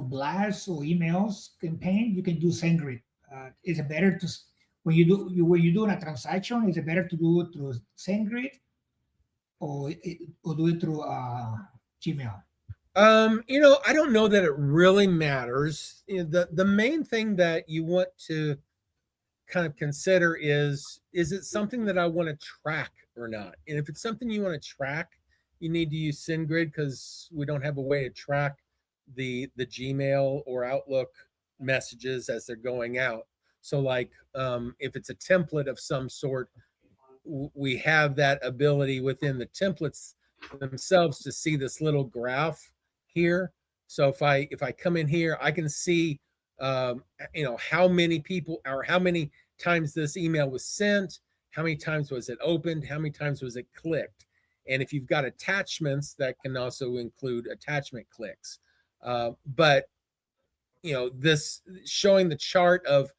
blasts or emails campaign, you can do SendGrid. Is it better to when you're doing a transaction? Is it better to do it through SendGrid or do it through Gmail? I don't know that it really matters. The main thing that you want to kind of consider is it something that I want to track or not? And if it's something you want to track, you need to use SendGrid because we don't have a way to track the Gmail or Outlook messages as they're going out. So like if it's a template of some sort, we have that ability within the templates themselves to see this little graph here. So if I come in here, I can see how many people or how many times this email was sent, how many times was it opened, how many times was it clicked. And if you've got attachments, that can also include attachment clicks. But this showing the chart of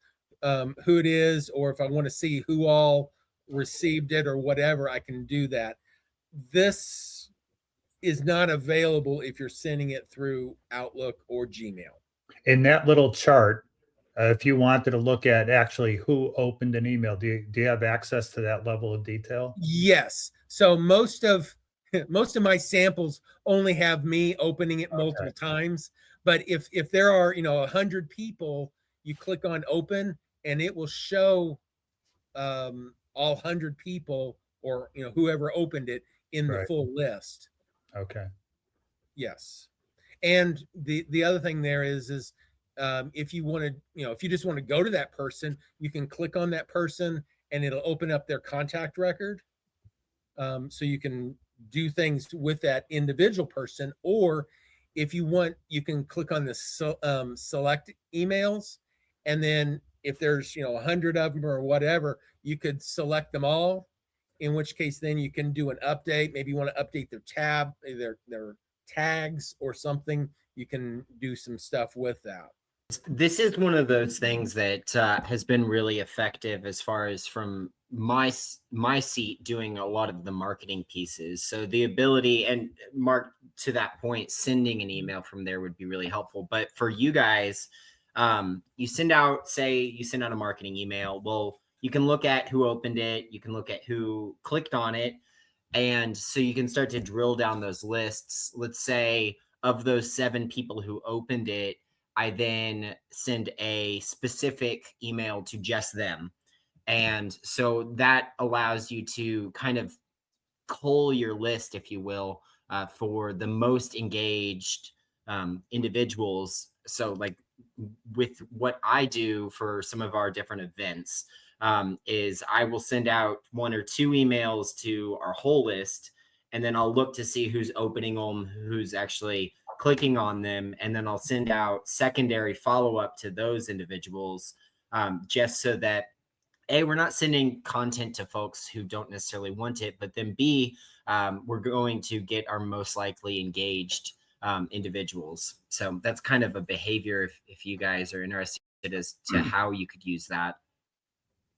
who it is, or if I want to see who all received it or whatever, I can do that. This is not available if you're sending it through Outlook or Gmail. In that little chart, if you wanted to look at actually who opened an email, do you have access to that level of detail? Yes. So most of my samples only have me opening it multiple times. But if there are 100 people, you click on open and it will show all 100 people or whoever opened it in the full list. Okay. Yes. And the other thing there is if you want to, if you just want to go to that person, you can click on that person and it'll open up their contact record. So you can do things with that individual person, or if you want, you can click on the select emails, and then if there's 100 of them or whatever, you could select them all. In which case, then you can do an update. Maybe you want to update their tab, their tags or something. You can do some stuff with that. This is one of those things that has been really effective as far as from my seat doing a lot of the marketing pieces. So the ability, and Mark, to that point, sending an email from there would be really helpful. But for you guys, you send out a marketing email. Well, you can look at who opened it. You can look at who clicked on it. And so you can start to drill down those lists. Let's say of those 7 people who opened it, I then send a specific email to just them. And so that allows you to kind of cull your list, if you will, for the most engaged individuals. So like with what I do for some of our different events, is I will send out 1 or 2 emails to our whole list, and then I'll look to see who's opening them, who's actually clicking on them, and then I'll send out secondary follow-up to those individuals, just so that A, we're not sending content to folks who don't necessarily want it, but then B, we're going to get our most likely engaged individuals. So that's kind of a behavior if you guys are interested as to how you could use that.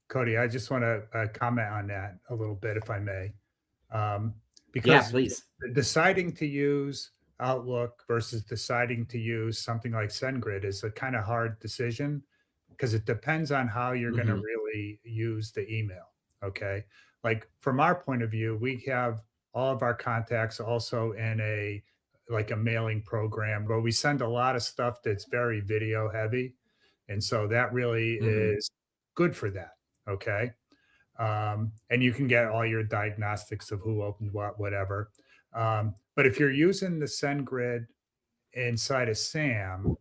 Cody, I just want to comment on that a little bit, if I may. Because yeah, please. Deciding to use Outlook versus deciding to use something like SendGrid is a kind of hard decision because it depends on how you're going to really use the email. Okay. Like from our point of view, we have all of our contacts also in a mailing program where we send a lot of stuff that's very video heavy. And so that really is good for that. Okay. And you can get all your diagnostics of who opened what, whatever. But if you're using the SendGrid inside of SAM,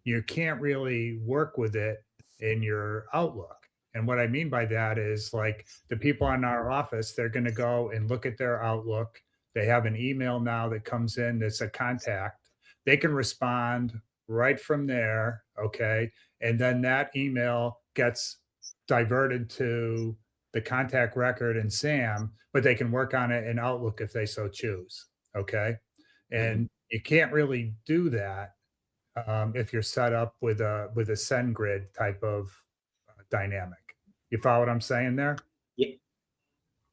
you can't really work with it in your Outlook. And what I mean by that is like the people in our office, they're going to go and look at their Outlook. They have an email now that comes in that's a contact. They can respond right from there. Okay. And then that email gets diverted to the contact record in SAM, but they can work on it in Outlook if they so choose. Okay. And you can't really do that if you're set up with a SendGrid type of dynamic. You follow what I'm saying there?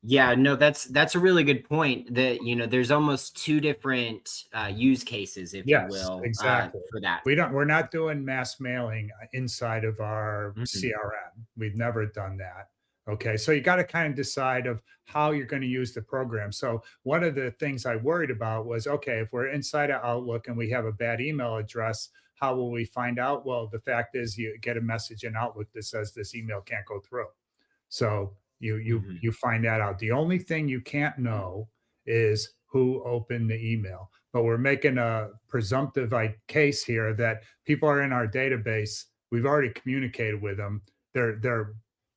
Yeah, no, that's a really good point. That there's almost two different use cases, if you Yes, will, exactly. for that. We're not doing mass mailing inside of our Mhm. CRM. We've never done that. Okay, so you got to kind of decide of how you're going to use the program. So one of the things I worried about was, okay, if we're inside of Outlook and we have a bad email address, how will we find out? Well, the fact is you get a message in Outlook that says this email can't go through. So Mhm. you find that out. The only thing you can't know is who opened the email. But we're making a presumptive case here that people are in our database. We've already communicated with them. They're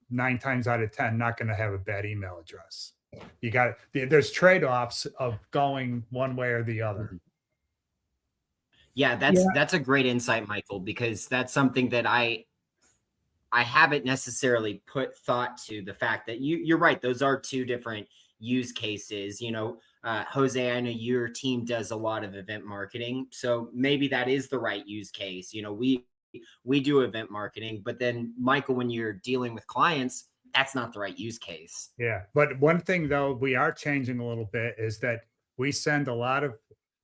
9 times out of 10 not going to have a bad email address. You got there's trade-offs of going one way or the other. Mhm. Yeah, Yeah, that's a great insight, Michael, because that's something that I haven't necessarily put thought to, the fact that you're right. Those are two different use cases. Jose, I know your team does a lot of event marketing, so maybe that is the right use case. We do event marketing, but then Michael, when you're dealing with clients, that's not the right use case. Yeah, but one thing though we are changing a little bit is that we send a lot of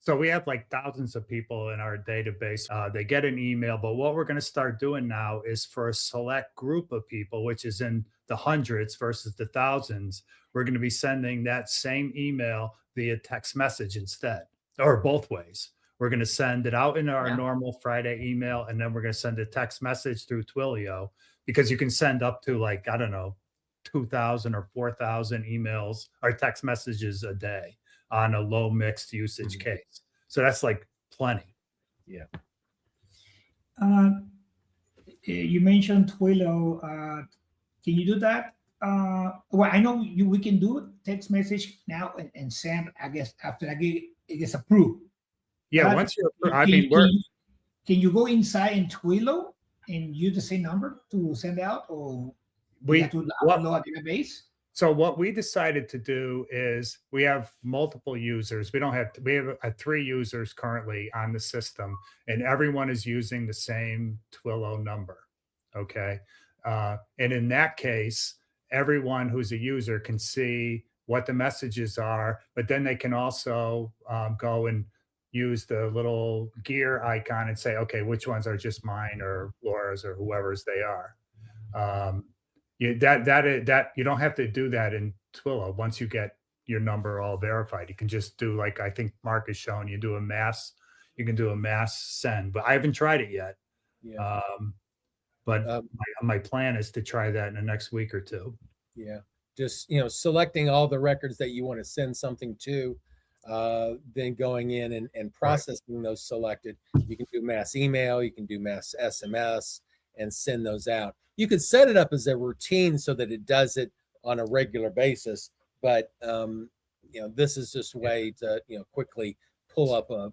so we have like thousands of people in our database. They get an email, but what we're going to start doing now is for a select group of people, which is in the hundreds versus the thousands, we're going to be sending that same email via text message instead, or both ways. We're going to send it out in our Yeah. normal Friday email, and then we're going to send a text message through Twilio because you can send up to like, I don't know, 2,000 or 4,000 emails or text messages a day on a low mixed usage Mhm. case. So that's like plenty. Yeah. you mentioned Twilio. Can you do that? Well, I know we can do text message now and send, I guess, after it gets approved. Yeah, But once you're, can, I can, mean, can we're you can you go inside in Twilio and use the same number to send out, or you have we to what upload a database? so what we decided to do is we have multiple users. We have 3 users currently on the system, and everyone is using the same Twilio number. Okay. And in that case, everyone who's a user can see what the messages are, but then they can also go and use the little gear icon and say, okay, which ones are just mine or Laura's or whoever's they are. Um, that you don't have to do that in Twilio once you get your number all verified. You can just do like I think Mark is showing you you can do a mass send, but I haven't tried it yet. Yeah. But Um, my plan is to try that in the next week or two. Yeah. Just, selecting all the records that you want to send something to, then going in and processing those selected. You can do mass email, you can do mass SMS and send those out. You could set it up as a routine so that it does it on a regular basis. But, this is just a way to, quickly pull up a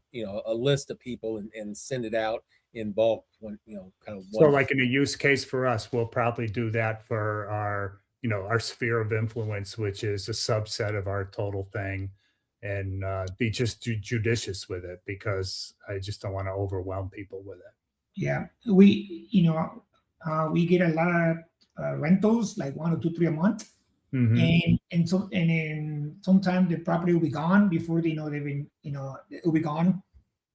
list of people and send it out in bulk when, kind of So one. like in a use case for us, we'll probably do that for our sphere of influence, which is a subset of our total thing, and be just judicious with it because I just don't want to overwhelm people with it. Yeah, we get a lot of rentals, like 1 or 2, 3 a month, Mhm. and then sometimes the property will be gone before they know it will be gone,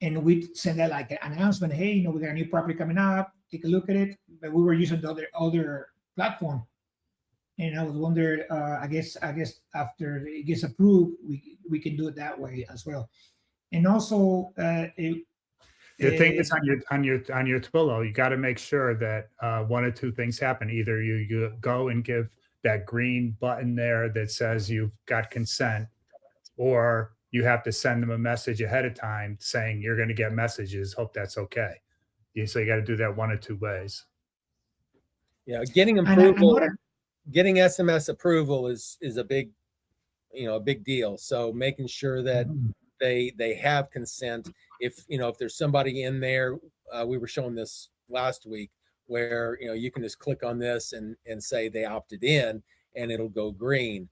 and we send that like an announcement. Hey, we got a new property coming up. Take a look at it. But we were using the other platform, and I was wondering. I guess after it gets approved, we can do it that way as well. And also, The thing is uh, on your Twilio, you got to make sure that one of two things happen. Either you go and give that green button there that says you've got consent, or you have to send them a message ahead of time saying you're going to get messages. Hope that's okay. So you got to do that one of two ways. Yeah, getting and approval, another. getting SMS approval is a big, a big deal. So making sure that they have consent. If there's somebody in there, we were showing this last week where you can just click on this and say they opted in, and it'll go green.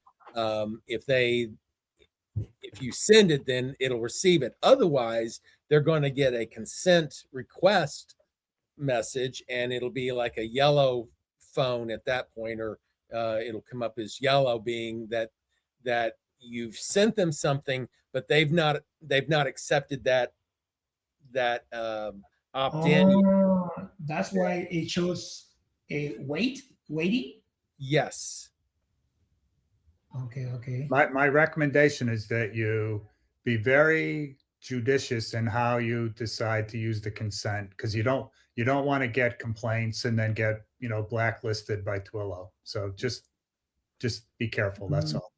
If you send it, then it'll receive it. Otherwise, they're going to get a consent request message, and it'll be like a yellow phone at that point, or it'll come up as yellow, being that that you've sent them something, but they've not accepted that opt-in. Oh, that's why it shows a waiting. Yes. Okay, okay. My recommendation is that you be very judicious in how you decide to use the consent, because you don't want to get complaints and then get blacklisted by Twilio. So just be careful. That's all.